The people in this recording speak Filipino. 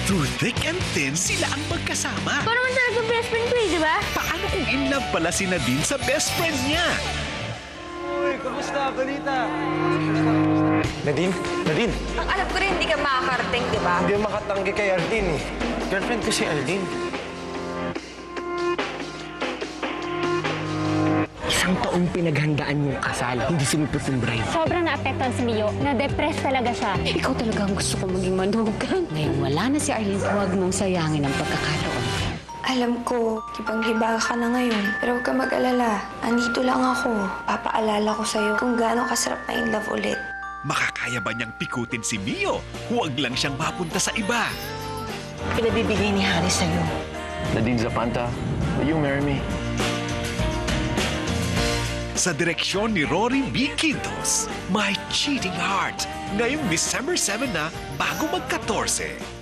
Through thick and thin, sila ang magkasama. Paano naman talaga best friend ko eh, di ba? Paano kung in love pala si Nadine sa best friend niya? Uy, kamusta? Balita? Nadine? Nadine? Ang alam ko rin, hindi ka makakarating, di ba? Hindi makatanggi kay Ardeen eh. Girlfriend ko si Ardeen. Isang taong pinaghandaan yung kasal, hindi sumipot yung bride. Sobrang naapektuhan si Mio. Na-depress talaga siya. Ikaw talaga ang gusto ko maging manugang. Ngayon wala na si Arlene, huwag mong sayangin ang pagkakataon. Alam ko, ibang-hiba ka na ngayon. Pero huwag ka mag-alala. Andito lang ako. Papaalala ko sa'yo kung gaano kasarap na in love ulit. Makakaya ba niyang pikutin si Mio? Huwag lang siyang mapunta sa iba. Pinabibigay ni Harry sa'yo. Nadine Zapanta, will you marry me? Sa direksyon ni Rory B. Quintos, My Cheating Heart. Ngayong December 7 na, bago mag-14.